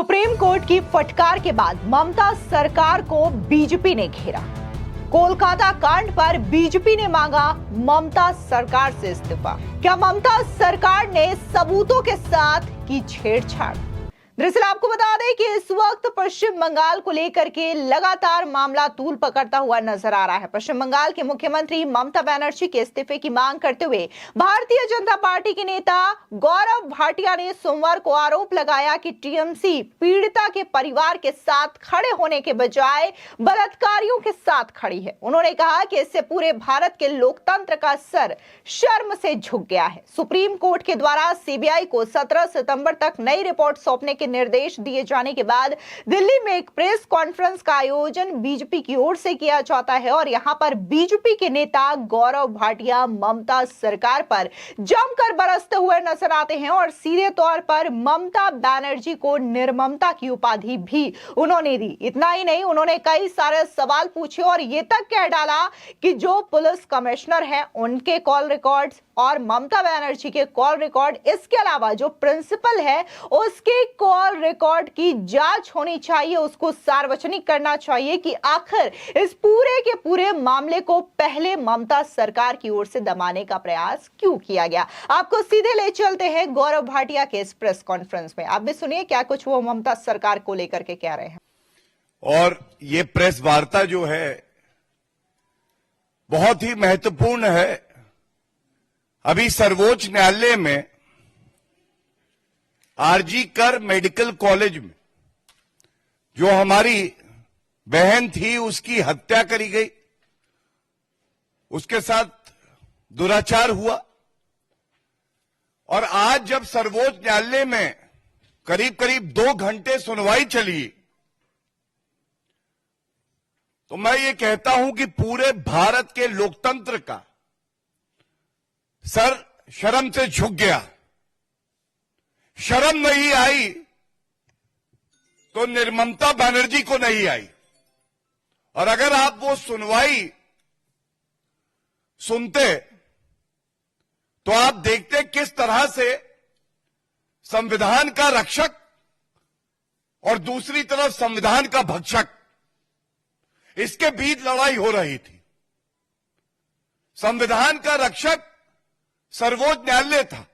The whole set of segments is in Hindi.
सुप्रीम कोर्ट की फटकार के बाद ममता सरकार को बीजेपी ने घेरा। कोलकाता कांड पर बीजेपी ने मांगा ममता सरकार से इस्तीफा। क्या ममता सरकार ने सबूतों के साथ की छेड़छाड़? दरअसल आपको बता दें कि इस वक्त पश्चिम बंगाल को लेकर के लगातार मामला तूल पकड़ता हुआ नजर आ रहा है। पश्चिम बंगाल के मुख्यमंत्री ममता बनर्जी के इस्तीफे की मांग करते हुए भारतीय जनता पार्टी के नेता गौरव भाटिया ने सोमवार को आरोप लगाया कि टीएमसी पीड़िता के परिवार के साथ खड़े होने के बजाय बलात्कारियों के साथ खड़ी है। उन्होंने कहा कि इससे पूरे भारत के लोकतंत्र का सर शर्म से झुक गया है। सुप्रीम कोर्ट के द्वारा सीबीआई को 17 सितंबर तक नई रिपोर्ट सौंपने के निर्देश दिए जाने के बाद दिल्ली में एक प्रेस कॉन्फ्रेंस का आयोजन बीजेपी की ओर से किया जाता है और यहां पर बीजेपी के नेता गौरव भाटिया ममता सरकार पर जमकर बरसते हुए नजर आते हैं और सीधे तौर पर ममता बनर्जी को निर्ममता की उपाधि भी उन्होंने दी। इतना ही नहीं, उन्होंने कई सारे सवाल पूछे और ये तक कह डाला कि जो पुलिस कमिश्नर है उनके कॉल रिकॉर्ड्स और ममता बनर्जी के कॉल रिकॉर्ड, इसके अलावा जो प्रिंसिपल है उसके कॉल रिकॉर्ड की जांच होनी चाहिए, उसको सार्वजनिक करना चाहिए कि आखिर इस पूरे के पूरे मामले को पहले ममता सरकार की ओर से दबाने का प्रयास क्यों किया गया। आपको सीधे ले चलते हैं गौरव भाटिया के इस प्रेस कॉन्फ्रेंस में। आप भी सुनिए क्या कुछ वो ममता सरकार को लेकर के कह रहे हैं। और ये प्रेस वार्ता जो है बहुत ही महत्वपूर्ण है। अभी सर्वोच्च न्यायालय में आरजी कर मेडिकल कॉलेज में जो हमारी बहन थी उसकी हत्या करी गई, उसके साथ दुराचार हुआ और आज जब सर्वोच्च न्यायालय में करीब करीब 2 घंटे सुनवाई चली तो मैं ये कहता हूं कि पूरे भारत के लोकतंत्र का सर शर्म से झुक गया। शर्म नहीं आई तो निर्ममता बनर्जी को नहीं आई। और अगर आप वो सुनवाई सुनते तो आप देखते किस तरह से संविधान का रक्षक और दूसरी तरफ संविधान का भक्षक, इसके बीच लड़ाई हो रही थी। संविधान का रक्षक सर्वोच्च न्यायालय था,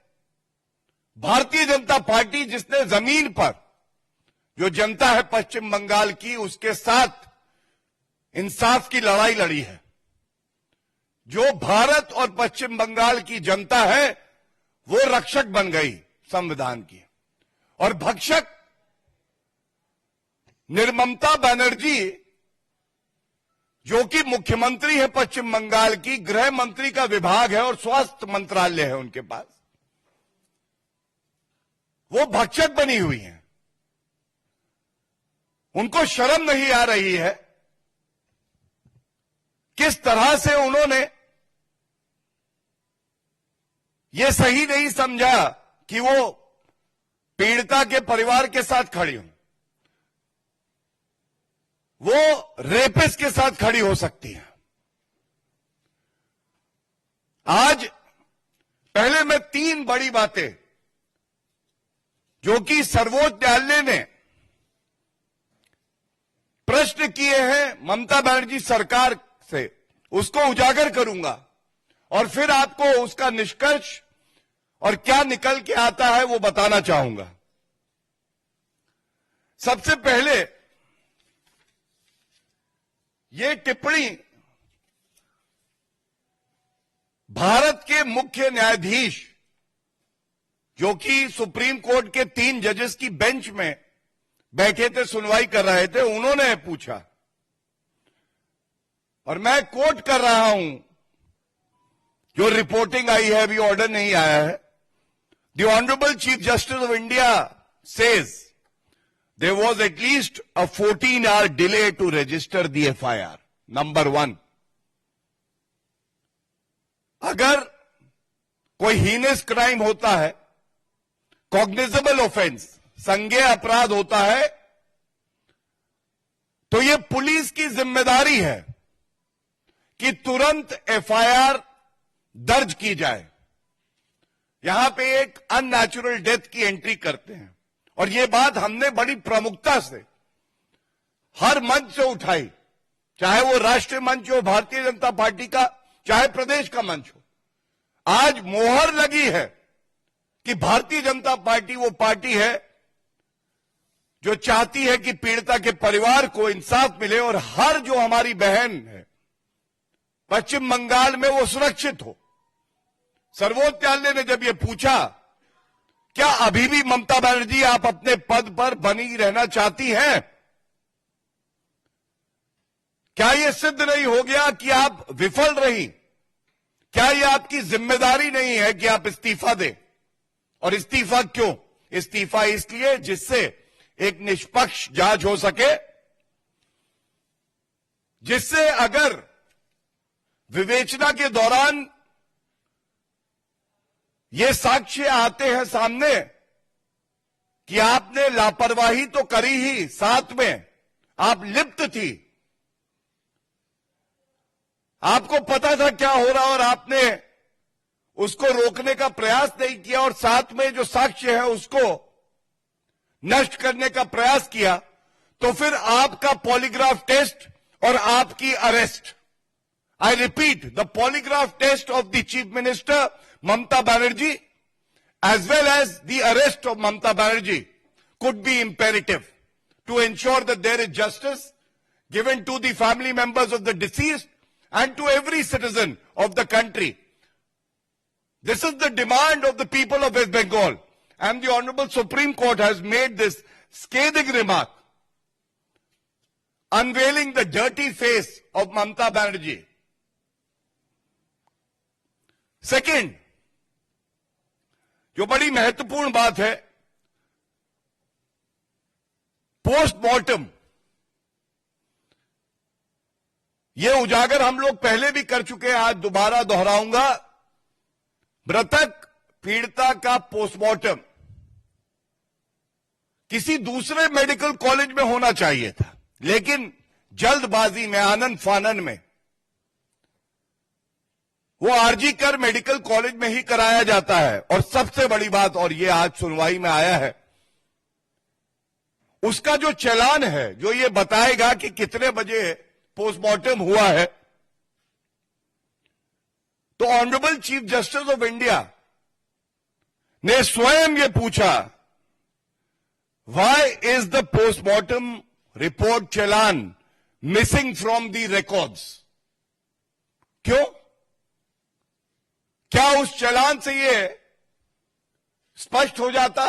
भारतीय जनता पार्टी जिसने जमीन पर जो जनता है पश्चिम बंगाल की उसके साथ इंसाफ की लड़ाई लड़ी है। जो भारत और पश्चिम बंगाल की जनता है वो रक्षक बन गई संविधान की, और भक्षक निर्ममता बनर्जी जो कि मुख्यमंत्री है पश्चिम बंगाल की, गृह मंत्री का विभाग है और स्वास्थ्य मंत्रालय है उनके पास, वो भक्षक बनी हुई हैं। उनको शर्म नहीं आ रही है किस तरह से उन्होंने ये सही नहीं समझा कि वो पीड़िता के परिवार के साथ खड़ी हो, वो रेपिस्ट के साथ खड़ी हो सकती है। आज पहले मैं 3 बड़ी बातें जो कि सर्वोच्च न्यायालय ने प्रश्न किए हैं ममता बनर्जी सरकार से, उसको उजागर करूंगा और फिर आपको उसका निष्कर्ष और क्या निकल के आता है वो बताना चाहूंगा। सबसे पहले ये टिप्पणी भारत के मुख्य न्यायाधीश जो कि सुप्रीम कोर्ट के 3 जजेस की बेंच में बैठे थे, सुनवाई कर रहे थे, उन्होंने पूछा और मैं कोट कर रहा हूं जो रिपोर्टिंग आई है, अभी ऑर्डर नहीं आया है। The honourable chief justice of India says there was at least a 14-hour delay to register the FIR. Number 1. अगर कोई हीनस क्राइम होता है, कॉग्निजेबल ऑफेंस, संज्ञेय अपराध होता है, तो यह पुलिस की जिम्मेदारी है कि तुरंत FIR दर्ज की जाए। यहां पे एक अननेचुरल डेथ की एंट्री करते हैं और ये बात हमने बड़ी प्रमुखता से हर मंच से उठाई, चाहे वो राष्ट्रीय मंच हो भारतीय जनता पार्टी का, चाहे प्रदेश का मंच हो। आज मोहर लगी है कि भारतीय जनता पार्टी वो पार्टी है जो चाहती है कि पीड़िता के परिवार को इंसाफ मिले और हर जो हमारी बहन है पश्चिम बंगाल में वो सुरक्षित हो। सर्वोच्च न्यायालय ने जब ये पूछा, क्या अभी भी ममता बनर्जी आप अपने पद पर बनी रहना चाहती हैं? क्या यह सिद्ध नहीं हो गया कि आप विफल रही? क्या यह आपकी जिम्मेदारी नहीं है कि आप इस्तीफा दें? और इस्तीफा क्यों? इस्तीफा इसलिए जिससे एक निष्पक्ष जांच हो सके, जिससे अगर विवेचना के दौरान ये साक्ष्य आते हैं सामने कि आपने लापरवाही तो करी ही, साथ में आप लिप्त थी, आपको पता था क्या हो रहा और आपने उसको रोकने का प्रयास नहीं किया और साथ में जो साक्ष्य है उसको नष्ट करने का प्रयास किया, तो फिर आपका पॉलीग्राफ टेस्ट और आपकी arrest, I repeat, the polygraph test of the Chief Minister Mamata Banerjee as well as the arrest of Mamata Banerjee could be imperative to ensure that there is justice given to the family members of the deceased and to every citizen of the country. This is the demand of the people of West Bengal, and the Honorable Supreme Court has made this scathing remark, unveiling the dirty face of Mamata Banerjee. Second, जो बड़ी महत्वपूर्ण बात है, पोस्टमार्टम। यह उजागर हम लोग पहले भी कर चुके हैं, आज दोबारा दोहराऊंगा। मृतक पीड़िता का पोस्टमार्टम किसी दूसरे मेडिकल कॉलेज में होना चाहिए था, लेकिन जल्दबाजी में, आनन फानन में वो आरजी कर मेडिकल कॉलेज में ही कराया जाता है। और सबसे बड़ी बात, और ये आज सुनवाई में आया है, उसका जो चालान है जो ये बताएगा कि कितने बजे पोस्टमार्टम हुआ है, तो honourable chief justice of India ने स्वयं ये पूछा, why is the postmortem report challan missing from the records? क्यों? क्या उस चालान से यह स्पष्ट हो जाता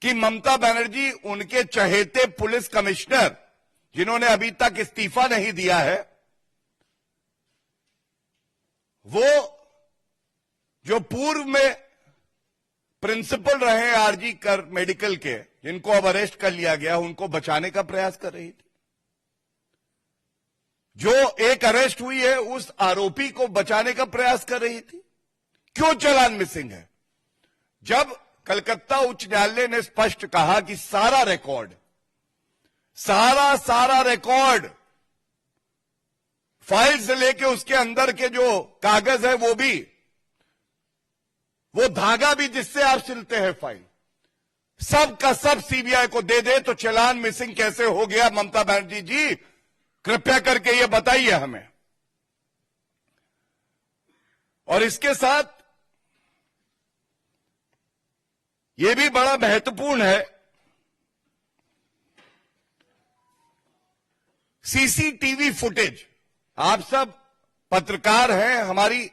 कि ममता बनर्जी उनके चहेते पुलिस कमिश्नर, जिन्होंने अभी तक इस्तीफा नहीं दिया है, वो जो पूर्व में प्रिंसिपल रहे आरजी कर मेडिकल के, जिनको अब अरेस्ट कर लिया गया, उनको बचाने का प्रयास कर रही थी? जो एक अरेस्ट हुई है उस आरोपी को बचाने का प्रयास कर रही थी? क्यों चालान मिसिंग है? जब कलकत्ता उच्च न्यायालय ने स्पष्ट कहा कि सारा रिकॉर्ड, सारा रिकॉर्ड, फाइल से लेके उसके अंदर के जो कागज है वो भी, वो धागा भी जिससे आप सिलते हैं फाइल, सब का सब सीबीआई को दे दे, तो चालान मिसिंग कैसे हो गया? ममता बनर्जी जी, कृपया करके ये बताइए हमें। और इसके साथ ये भी बड़ा महत्वपूर्ण है, सीसीटीवी फुटेज। आप सब पत्रकार हैं, हमारी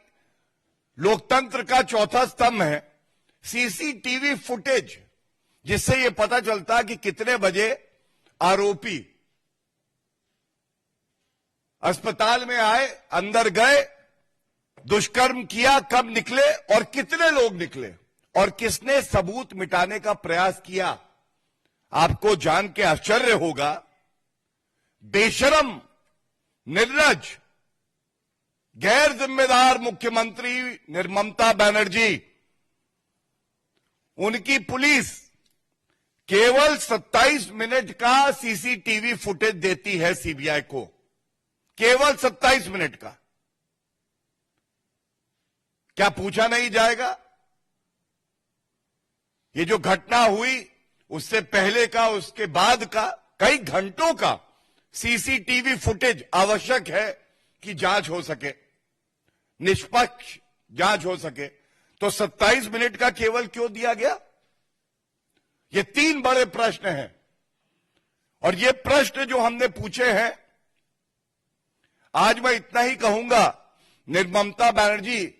लोकतंत्र का चौथा स्तंभ है सीसीटीवी फुटेज, जिससे यह पता चलता कि कितने बजे आरोपी अस्पताल में आए, अंदर गए, दुष्कर्म किया, कब निकले और कितने लोग निकले और किसने सबूत मिटाने का प्रयास किया। आपको जान के आश्चर्य होगा, बेशरम, निर्लज, गैर जिम्मेदार मुख्यमंत्री ममता बनर्जी, उनकी पुलिस केवल 27 मिनट का सीसीटीवी फुटेज देती है सीबीआई को, केवल 27 मिनट का। क्या पूछा नहीं जाएगा? ये जो घटना हुई उससे पहले का, उसके बाद का कई घंटों का सीसीटीवी फुटेज आवश्यक है कि जांच हो सके, निष्पक्ष जांच हो सके। तो 27 मिनट का केवल क्यों दिया गया? ये 3 बड़े प्रश्न हैं, और ये प्रश्न जो हमने पूछे हैं, आज मैं इतना ही कहूंगा, निर्ममता बनर्जी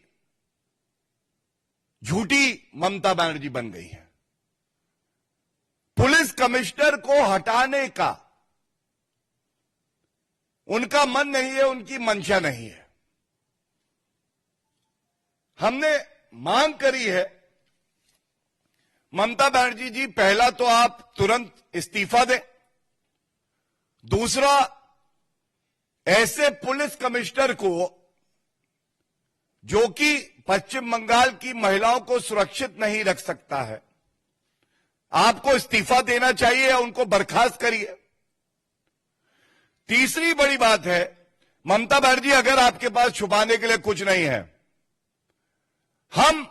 झूठी ममता बनर्जी बन गई है। पुलिस कमिश्नर को हटाने का उनका मन नहीं है, उनकी मंशा नहीं है। हमने मांग करी है, ममता बनर्जी जी, पहला तो आप तुरंत इस्तीफा दें। दूसरा, ऐसे पुलिस कमिश्नर को जो कि पश्चिम बंगाल की महिलाओं को सुरक्षित नहीं रख सकता है, आपको इस्तीफा देना चाहिए या उनको बर्खास्त करिए। तीसरी बड़ी बात है, ममता बनर्जी, अगर आपके पास छुपाने के लिए कुछ नहीं है, हम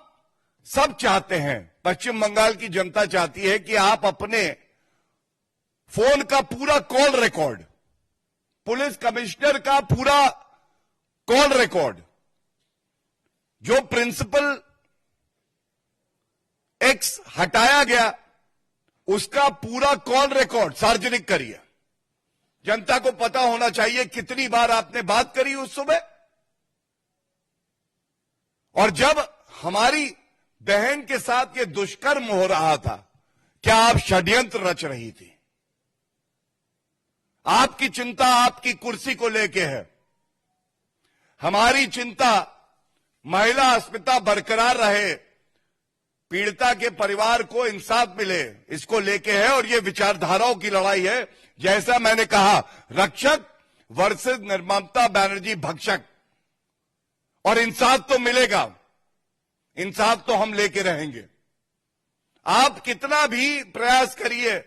सब चाहते हैं, पश्चिम बंगाल की जनता चाहती है कि आप अपने फोन का पूरा कॉल रिकॉर्ड, पुलिस कमिश्नर का पूरा कॉल रिकॉर्ड, जो प्रिंसिपल एक्स हटाया गया, उसका पूरा कॉल रिकॉर्ड सार्वजनिक करिए। जनता को पता होना चाहिए कितनी बार आपने बात करी उस सुबह, और जब हमारी बहन के साथ ये दुष्कर्म हो रहा था, क्या आप षड्यंत्र रच रही थी? आपकी चिंता आपकी कुर्सी को लेके है, हमारी चिंता महिला अस्मिता बरकरार रहे, पीड़िता के परिवार को इंसाफ मिले, इसको लेके है। और ये विचारधाराओं की लड़ाई है। जैसा मैंने कहा, रक्षक वर्सेस निर्ममता बनर्जी भक्षक, और इंसाफ तो मिलेगा, इंसाफ तो हम लेके रहेंगे। आप कितना भी प्रयास करिए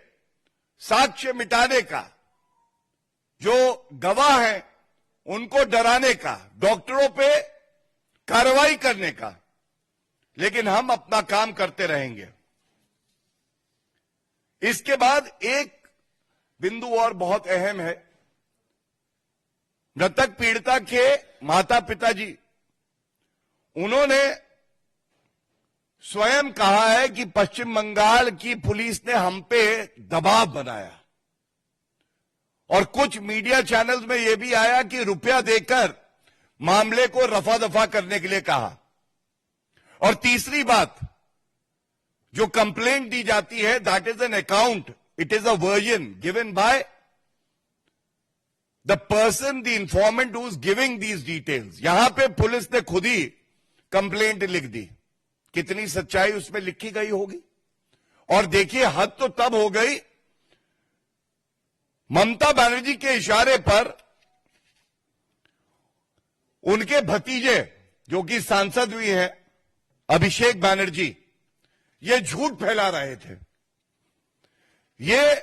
साक्ष्य मिटाने का, जो गवाह हैं उनको डराने का, डॉक्टरों पे कार्रवाई करने का, लेकिन हम अपना काम करते रहेंगे। इसके बाद एक बिंदु और बहुत अहम है। मृतक पीड़िता के माता पिता जी, उन्होंने स्वयं कहा है कि पश्चिम बंगाल की पुलिस ने हम पे दबाव बनाया, और कुछ मीडिया चैनल्स में यह भी आया कि रुपया देकर मामले को रफा दफा करने के लिए कहा। और तीसरी बात, जो कंप्लेंट दी जाती है, that is an account, it is a version given by the person, the इंफॉर्मेंट who is giving these details. यहां पे पुलिस ने खुद ही कंप्लेंट लिख दी, कितनी सच्चाई उसमें लिखी गई होगी। और देखिए, हद तो तब हो गई, ममता बनर्जी के इशारे पर उनके भतीजे, जो कि सांसद भी हैं, अभिषेक बनर्जी, ये झूठ फैला रहे थे। ये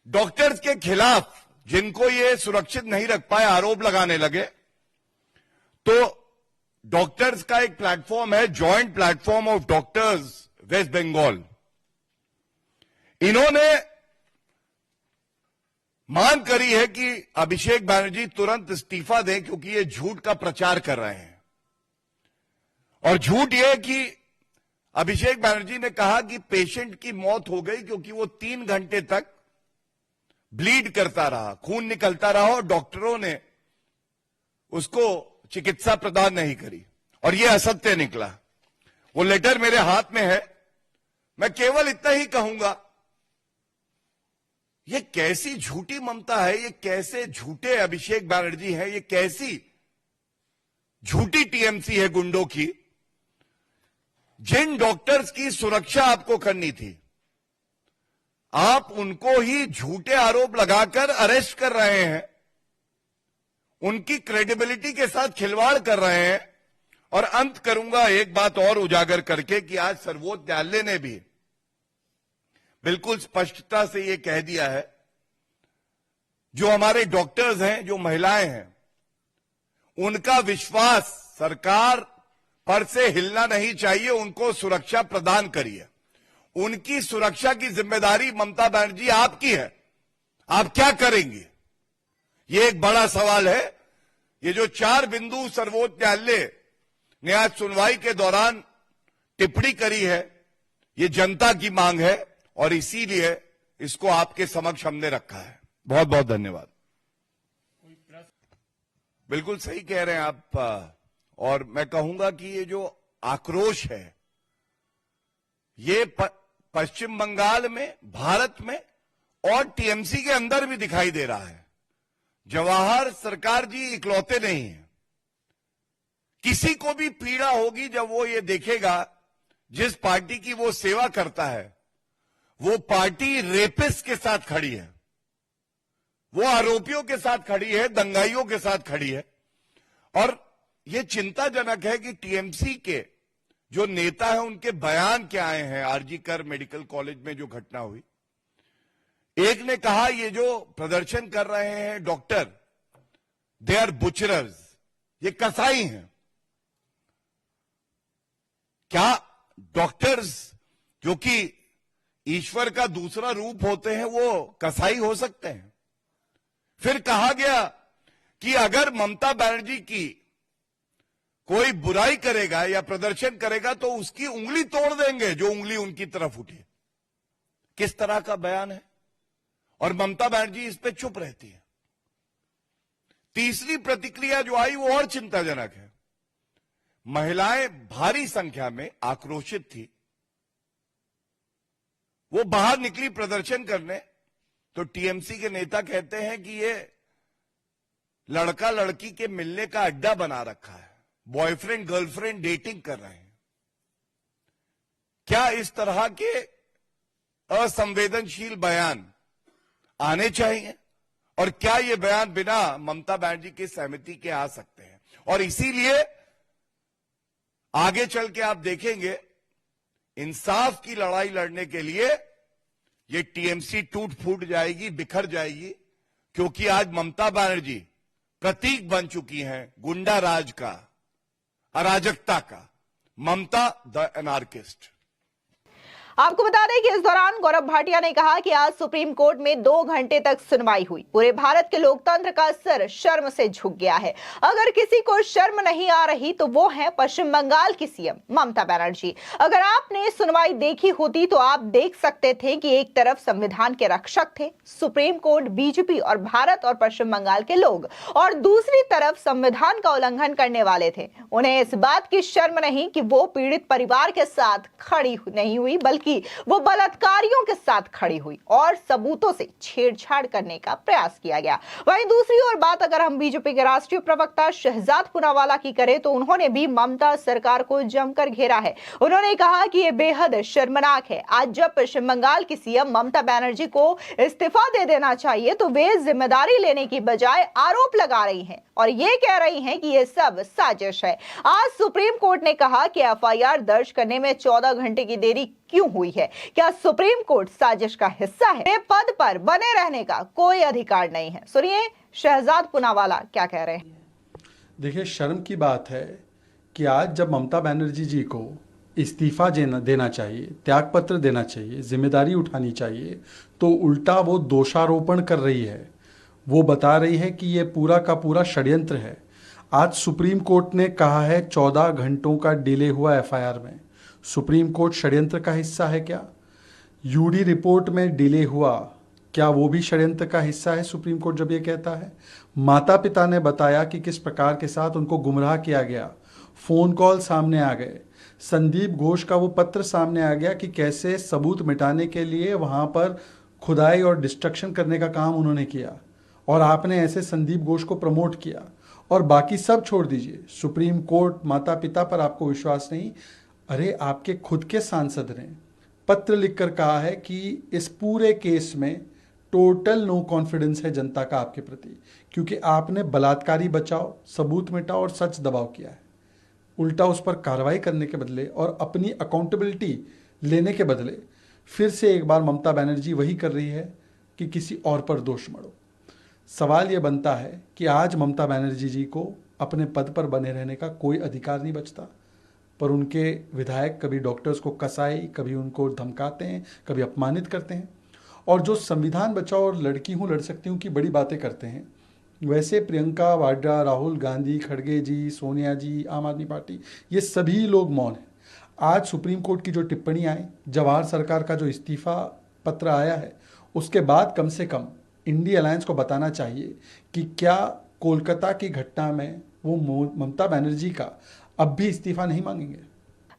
डॉक्टर्स के खिलाफ, जिनको ये सुरक्षित नहीं रख पाए, आरोप लगाने लगे। तो डॉक्टर्स का एक प्लेटफॉर्म है, joint platform of doctors West Bengal, इन्होंने मांग करी है कि अभिषेक बनर्जी तुरंत इस्तीफा दें, क्योंकि ये झूठ का प्रचार कर रहे हैं। और झूठ यह कि अभिषेक बनर्जी ने कहा कि पेशेंट की मौत हो गई क्योंकि वो 3 घंटे तक ब्लीड करता रहा, खून निकलता रहा, और डॉक्टरों ने उसको चिकित्सा प्रदान नहीं करी, और यह असत्य निकला। वो लेटर मेरे हाथ में है। मैं केवल इतना ही कहूंगा, ये कैसी झूठी ममता है, ये कैसे झूठे अभिषेक बनर्जी है, ये कैसी झूठी टीएमसी है गुंडों की। जिन डॉक्टर्स की सुरक्षा आपको करनी थी, आप उनको ही झूठे आरोप लगाकर अरेस्ट कर रहे हैं, उनकी क्रेडिबिलिटी के साथ खिलवाड़ कर रहे हैं। और अंत करूंगा एक बात और उजागर करके कि आज सर्वोच्च न्यायालय ने भी बिल्कुल स्पष्टता से यह कह दिया है, जो हमारे डॉक्टर्स हैं, जो महिलाएं हैं, उनका विश्वास सरकार पर से हिलना नहीं चाहिए, उनको सुरक्षा प्रदान करिए। उनकी सुरक्षा की जिम्मेदारी ममता बनर्जी आपकी है। आप क्या करेंगे, ये एक बड़ा सवाल है। ये जो 4 बिंदु सर्वोच्च न्यायालय ने आज सुनवाई के दौरान टिप्पणी करी है, ये जनता की मांग है और इसीलिए इसको आपके समक्ष हमने रखा है। बहुत बहुत धन्यवाद। बिल्कुल सही कह रहे हैं आप। और मैं कहूंगा कि ये जो आक्रोश है, ये पश्चिम बंगाल में, भारत में और टीएमसी के अंदर भी दिखाई दे रहा है। जवाहर सरकार जी इकलौते नहीं हैं। किसी को भी पीड़ा होगी जब वो ये देखेगा जिस पार्टी की वो सेवा करता है वो पार्टी रेपिस्ट के साथ खड़ी है, वो आरोपियों के साथ खड़ी है, दंगाइयों के साथ खड़ी है। और ये चिंताजनक है कि टीएमसी के जो नेता है उनके बयान क्या आए हैं। आरजी कर मेडिकल कॉलेज में जो घटना हुई, एक ने कहा ये जो प्रदर्शन कर रहे हैं डॉक्टर, दे आर बुचरर्स, ये कसाई हैं। क्या डॉक्टर्स जो कि ईश्वर का दूसरा रूप होते हैं वो कसाई हो सकते हैं? फिर कहा गया कि अगर ममता बनर्जी की कोई बुराई करेगा या प्रदर्शन करेगा तो उसकी उंगली तोड़ देंगे जो उंगली उनकी तरफ उठी। किस तरह का बयान है? और ममता बनर्जी इस पे चुप रहती है। तीसरी प्रतिक्रिया जो आई वो और चिंताजनक है। महिलाएं भारी संख्या में आक्रोशित थी, वो बाहर निकली प्रदर्शन करने, तो टीएमसी के नेता कहते हैं कि ये लड़का लड़की के मिलने का अड्डा बना रखा है, बॉयफ्रेंड गर्लफ्रेंड डेटिंग कर रहे हैं। क्या इस तरह के असंवेदनशील बयान आने चाहिए? और क्या ये बयान बिना ममता बनर्जी की सहमति के आ सकते हैं? और इसीलिए आगे चल के आप देखेंगे इंसाफ की लड़ाई लड़ने के लिए ये टीएमसी टूट फूट जाएगी, बिखर जाएगी, क्योंकि आज ममता बनर्जी प्रतीक बन चुकी हैं गुंडा राज का, अराजकता का। ममता द एनार्किस्ट। आपको बता दें कि इस दौरान गौरव भाटिया ने कहा कि आज सुप्रीम कोर्ट में 2 घंटे तक सुनवाई हुई। पूरे भारत के लोकतंत्र का सिर शर्म से झुक गया है। अगर किसी को शर्म नहीं आ रही तो वो है पश्चिम बंगाल की सीएम ममता बनर्जी। अगर आपने सुनवाई देखी होती तो आप देख सकते थे कि एक तरफ संविधान के रक्षक थे सुप्रीम कोर्ट, बीजेपी और भारत और पश्चिम बंगाल के लोग, और दूसरी तरफ संविधान का उल्लंघन करने वाले थे। उन्हें इस बात की शर्म नहीं कि वो पीड़ित परिवार के साथ खड़ी नहीं हुई, बल्कि वो बलात्कारियों के साथ खड़ी हुई और सबूतों से छेड़छाड़ करने का प्रयास किया गया। वहीं दूसरी ओर बात अगर हम बीजेपी के राष्ट्रीय प्रवक्ता शहजाद पूनावाला की करें तो उन्होंने भी ममता सरकार को जमकर घेरा है। उन्होंने कहा कि यह बेहद शर्मनाक है। आज जब पश्चिम बंगाल की सीएम ममता बनर्जी को इस्तीफा दे देना चाहिए तो वे जिम्मेदारी लेने की बजाय आरोप लगा रही हैं और ये कह रही हैं कि यह सब साजिश है। आज सुप्रीम कोर्ट ने कहा कि एफआईआर दर्ज करने में 14 घंटे की देरी क्यों हुई है? क्या सुप्रीम कोर्ट साजिश का हिस्सा है? पद पर बने रहने का कोई अधिकार नहीं है। सुनिए शहजाद पूनावाला क्या कह रहे हैं। देखिए, शर्म की बात है कि आज जब ममता बनर्जी जी को इस्तीफा देना चाहिए, त्यागपत्र देना चाहिए, जिम्मेदारी उठानी चाहिए, तो उल्टा वो दोषारोपण कर रही है। वो बता रही है कि ये पूरा का पूरा षड्यंत्र है। आज सुप्रीम कोर्ट ने कहा है 14 घंटों का डिले हुआ एफआईआर में। सुप्रीम कोर्ट षड्यंत्र का हिस्सा है क्या? यूडी रिपोर्ट में डिले हुआ, क्या वो भी षड्यंत्र का हिस्सा है? सुप्रीम कोर्ट जब ये कहता है, माता पिता ने बताया कि किस प्रकार के साथ उनको गुमराह किया गया, फोन कॉल सामने आ गए, संदीप घोष का वो पत्र सामने आ गया कि कैसे सबूत मिटाने के लिए वहां पर खुदाई और डिस्ट्रक्शन करने का काम उन्होंने किया और आपने ऐसे संदीप घोष को प्रमोट किया। और बाकी सब छोड़ दीजिए, सुप्रीम कोर्ट, माता पिता पर आपको विश्वास नहीं। अरे आपके खुद के सांसद ने पत्र लिखकर कहा है कि इस पूरे केस में टोटल नो कॉन्फिडेंस है जनता का आपके प्रति, क्योंकि आपने बलात्कारी बचाओ, सबूत मिटाओ और सच दबाव किया है। उल्टा उस पर कार्रवाई करने के बदले और अपनी अकाउंटेबिलिटी लेने के बदले फिर से एक बार ममता बनर्जी वही कर रही है कि किसी और पर दोष मढ़ो। सवाल यह बनता है कि आज ममता बनर्जी जी को अपने पद पर बने रहने का कोई अधिकार नहीं बचता। पर उनके विधायक कभी डॉक्टर्स को कसाई, कभी उनको धमकाते हैं, कभी अपमानित करते हैं। और जो संविधान बचाओ और लड़की हूँ लड़ सकती हूँ की बड़ी बातें करते हैं, वैसे प्रियंका वाड्रा, राहुल गांधी, खड़गे जी, सोनिया जी, आम आदमी पार्टी, ये सभी लोग मौन हैं। आज सुप्रीम कोर्ट की जो टिप्पणी आई, जवाहर सरकार का जो इस्तीफा पत्र आया है, उसके बाद कम से कम इंडिया अलायंस को बताना चाहिए कि क्या कोलकाता की घटना में वो ममता बनर्जी का अब भी इस्तीफा नहीं मांगेंगे।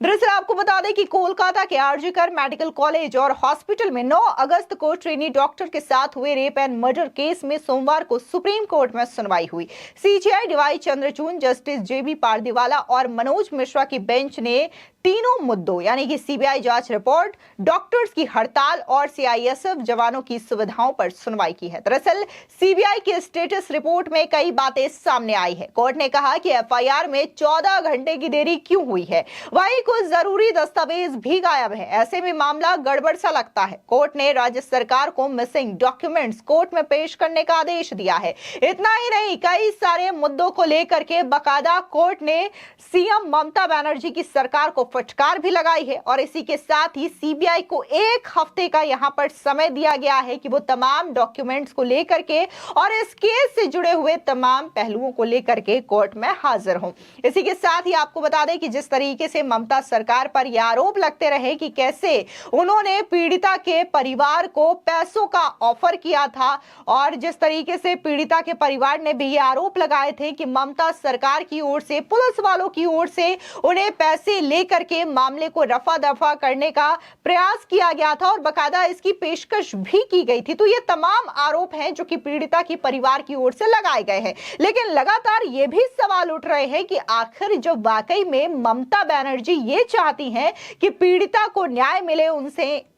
दरअसल आपको बता दें कि कोलकाता के आरजीकर मेडिकल कॉलेज और हॉस्पिटल में 9 अगस्त को ट्रेनी डॉक्टर के साथ हुए रेप एंड मर्डर केस में सोमवार को सुप्रीम कोर्ट में सुनवाई हुई। सीजेआई डीवाई चंद्रचूड़, जस्टिस जेबी पारदीवाला और मनोज मिश्रा की बेंच ने तीनों मुद्दों यानी कि सीबीआई जांच रिपोर्ट, डॉक्टर्स की हड़ताल और सीआईएसएफ जवानों की सुविधाओं पर सुनवाई की है। दरअसल सीबीआई के स्टेटस रिपोर्ट में कई बातें सामने आई है। कोर्ट ने कहा कि एफआईआर में 14 घंटे की देरी क्यों हुई है, वहीं कुछ जरूरी दस्तावेज भी गायब है। ऐसे में मामला गड़बड़ सा लगता है। कोर्ट ने राज्य सरकार को मिसिंग डॉक्यूमेंट्स कोर्ट में पेश करने का आदेश दिया है। इतना ही नहीं, कई सारे मुद्दों को लेकर के बाकायदा कोर्ट ने सीएम ममता बनर्जी की सरकार को फटकार भी लगाई है और इसी के साथ ही सीबीआई को 1 हफ्ते का यहां पर समय दिया गया है कि वो तमाम डॉक्यूमेंट्स को लेकर के और इस केस से जुड़े हुए तमाम पहलुओं को लेकर के कोर्ट में हाजिर हों। इसी के साथ ही आपको बता दें कि जिस तरीके से ममता सरकार पर यह आरोप लगते रहे कि कैसे उन्होंने पीड़िता के परिवार को पैसों का ऑफर किया था और जिस तरीके से पीड़िता के परिवार ने भी ये आरोप लगाए थे कि ममता सरकार की ओर से, पुलिस वालों की ओर से उन्हें पैसे लेकर के मामले को रफा दफा करने का प्रयास किया गया था और बाकायदा इसकी पेशकश भी की गई थी। तो ये तमाम आरोप हैं जो कि पीड़िता की परिवार की ओर से लगाए गए हैं। लेकिन लगातार ये भी सवाल उठ रहे हैं कि आखिर जो वाकई में ममता बनर्जी ये चाहती हैं कि पीड़िता को न्याय मिले,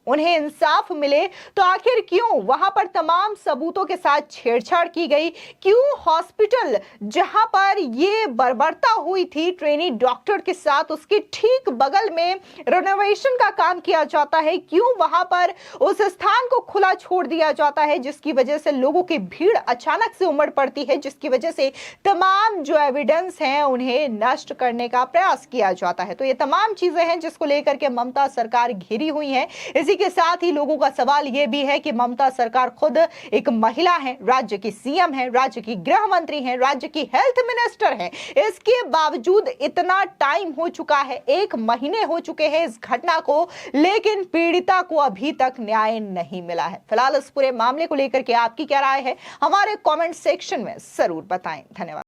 उन्हें इंसाफ मिले, तो आखिर क्यों वहां पर तमाम सबूतों के साथ छेड़छाड़ की गई? क्यों हॉस्पिटल जहां पर ये बर्बरता हुई थी ट्रेनी डॉक्टर के साथ, उसके ठीक बगल में रिनोवेशन का काम किया जाता है, क्यों वहां पर उस स्थान को खुला छोड़ दिया जाता है, जिसकी वजह से लोगों की भीड़ अचानक से उमड़ पड़ती है, जिसकी वजह से तमाम जो एविडेंस हैं उन्हें नष्ट करने का प्रयास किया जाता है। तो ये तमाम चीजें हैं जिसको लेकर के ममता सरकार घिरी हुई है। इसी के साथ ही लोगों का सवाल यह भी है कि ममता सरकार खुद एक महिला है, राज्य की सीएम है, राज्य की गृह मंत्री है, राज्य की हेल्थ मिनिस्टर है, इसके बावजूद इतना टाइम हो चुका है, 1 महीने हो चुके हैं इस घटना को, लेकिन पीड़िता को अभी तक न्याय नहीं मिला है। फिलहाल इस पूरे मामले को लेकर के आपकी क्या राय है, हमारे कमेंट सेक्शन में जरूर बताएं। धन्यवाद।